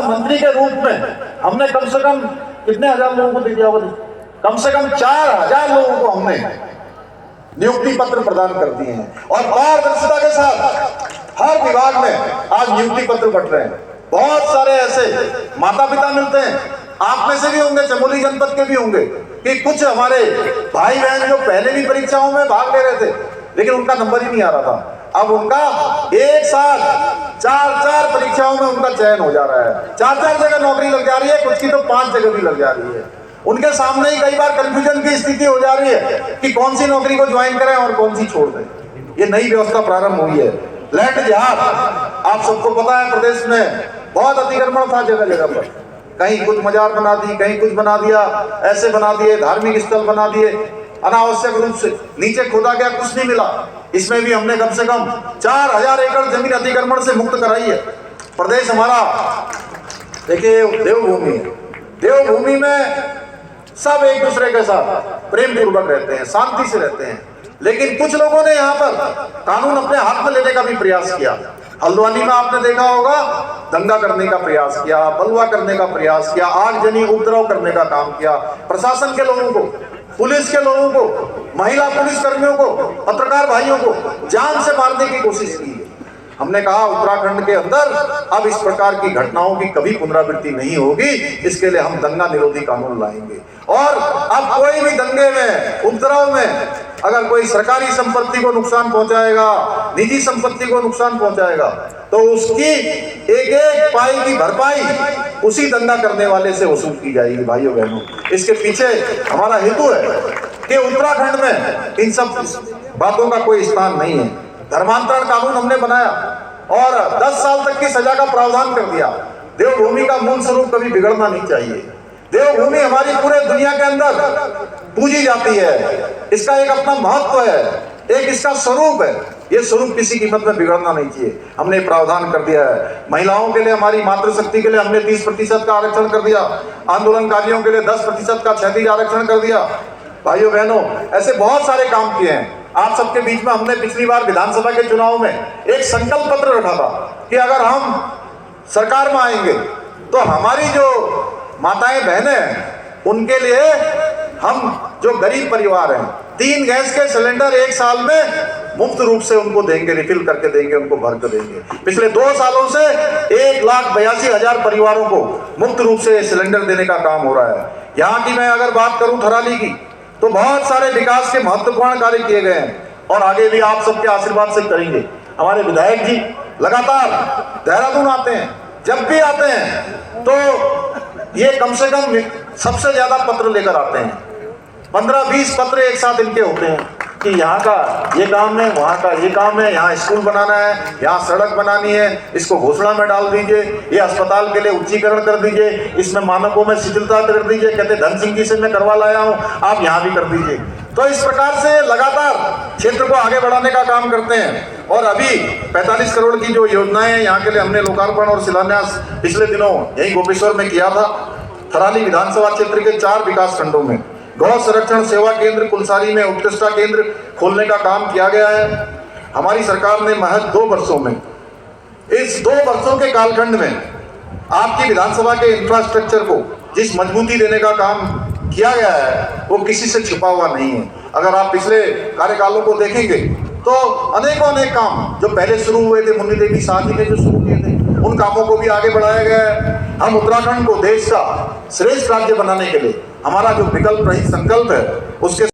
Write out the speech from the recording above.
मंत्री के रूप में हमने कम से कम कितने हजार लोगों को दे दिया होगा? कम से कम 4000 लोगों को हमने नियुक्ति पत्र प्रदान कर दिए हैं और पारदर्शिता के साथ हर विभाग में आज नियुक्ति पत्र बंट रहे हैं। बहुत सारे ऐसे माता पिता मिलते हैं, आप में से भी होंगे, चमोली जनपद के भी होंगे, कि कुछ हमारे भाई बहन जो पहले भी परीक्षाओं में भाग ले रहे थे लेकिन उनका नंबर ही नहीं आ रहा था, अब उनका एक साथ 4 परीक्षाओं में उनका चयन हो जा रहा है। 4 जगह नौकरी लग जा रही है, कुछ की तो 5 जगह भी लग जा रही है। उनके सामने ही कई बार कंफ्यूजन की स्थिति हो जा रही है कि कौन सी नौकरी को ज्वाइन करें और कौन सी छोड़ दें। ये नई व्यवस्था प्रारंभ हुई है। लैंड जिहाद, आप सबको पता है प्रदेश में बहुत अतिक्रमण था जगह जगह पर, कहीं कुछ मजार बना दी, कहीं कुछ बना दिया, ऐसे बना दिए, धार्मिक स्थल बना दिए, अनावश्यक रूप से नीचे खोदा गया, कुछ नहीं मिला। इसमें भी हमने कम से कम 4000 एकड़ जमीन अतिक्रमण से मुक्त कराई है। प्रदेश हमारा देखिए देवभूमि है, देवभूमि में सब एक दूसरे के साथ प्रेम पूर्वक रहते हैं, शांति से रहते हैं, लेकिन कुछ लोगों ने यहाँ पर कानून अपने हाथ में लेने का भी प्रयास किया। हल्द्वानी में आपने देखा होगा, दंगा करने का प्रयास किया, बलवा करने का प्रयास किया, आगजनी उपद्रव करने का काम किया। प्रशासन के लोगों को, पुलिस के लोगों को, महिला पुलिस कर्मियों को, पत्रकार भाइयों को जान से मारने की कोशिश की। हमने कहा उत्तराखंड के अंदर अब इस प्रकार की घटनाओं की कभी पुनरावृत्ति नहीं होगी, इसके लिए हम दंगा निरोधी कानून लाएंगे। और अब कोई भी दंगे में, उपद्रव में अगर कोई सरकारी संपत्ति को नुकसान पहुंचाएगा, निजी संपत्ति को नुकसान पहुंचाएगा, तो उसकी एक पाई की भरपाई उसी दंगा करने वाले से वसूल की जाएगी। भाइयों बहनों, इसके पीछे हमारा हेतु है कि उत्तराखंड में इन सब बातों का कोई स्थान नहीं है। धर्मांतरण कानून हमने बनाया और 10 साल तक की सजा का प्रावधान कर दिया। देवभूमि का मूल स्वरूप कभी बिगड़ना नहीं चाहिए। देवभूमि हमारी पूरे दुनिया के अंदर पूजी जाती है, इसका एक अपना महत्व है, एक इसका स्वरूप है। ये स्वरूप किसी कीमत में बिगड़ना नहीं चाहिए। हमने प्रावधान कर दिया है। महिलाओं के लिए, हमारी मातृशक्ति के लिए हमने 30% का आरक्षण कर दिया। आंदोलनकारियों के लिए 10% का क्षैतिज आरक्षण कर दिया। भाइयों बहनों, ऐसे बहुत सारे काम किए हैं। आप सबके बीच में हमने पिछली बार विधानसभा के चुनाव में एक संकल्प पत्र रखा था कि अगर हम सरकार में आएंगे तो हमारी जो माताएं बहनें हैं उनके लिए हम जो गरीब परिवार हैं 3 गैस के सिलेंडर 1 साल में मुफ्त रूप से उनको देंगे, रिफिल करके देंगे, उनको भर कर देंगे। पिछले 2 सालों से 1,82,000 परिवारों को मुफ्त रूप से सिलेंडर देने का काम हो रहा है। यहाँ की मैं अगर बात करूं थराली की, तो बहुत सारे विकास के महत्वपूर्ण कार्य किए गए हैं और आगे भी आप सबके आशीर्वाद से करेंगे। हमारे विधायक जी लगातार देहरादून आते हैं, जब भी आते हैं तो ये कम से कम सबसे ज्यादा पत्र लेकर आते हैं। 15-20 पत्र एक साथ इनके होते हैं कि यहाँ का ये काम है, वहाँ का ये काम है, यहाँ स्कूल बनाना है, यहाँ सड़क बनानी है, इसको घोषणा में डाल दीजिए, ये अस्पताल के लिए उच्चीकरण कर दीजिए, इसमें मानकों में शिथिलता कर दीजिए, कहते धन सिंह जी से मैं करवा लाया हूँ, आप यहाँ भी कर दीजिए। तो इस प्रकार से लगातार क्षेत्र को आगे बढ़ाने का काम करते हैं। और अभी 45 करोड़ की जो योजनाएं हैं यहाँ के लिए हमने लोकार्पण और शिलान्यास पिछले दिनों यही गोपेश्वर में किया था। थराली विधानसभा क्षेत्र के 4 विकास खंडों में गौ संरक्षण सेवा केंद्र, कुलसारी में उत्कृष्टता केंद्र खोलने का काम किया गया है। हमारी सरकार ने महज 2 वर्षों में, इस 2 वर्षों के कालखंड में आपकी विधानसभा के इंफ्रास्ट्रक्चर को जिस मजबूती देने का काम किया गया है वो किसी से छिपा हुआ नहीं है। अगर आप पिछले कार्यकालों को देखेंगे तो अनेकों काम जो पहले शुरू हुए थे, मुन्नी देवी शाह जी ने जो शुरू किए थे, उन कामों को भी आगे बढ़ाया गया है। हम उत्तराखंड को देश का श्रेष्ठ राज्य बनाने के लिए हमारा जो विकल्प रहित संकल्प है उसके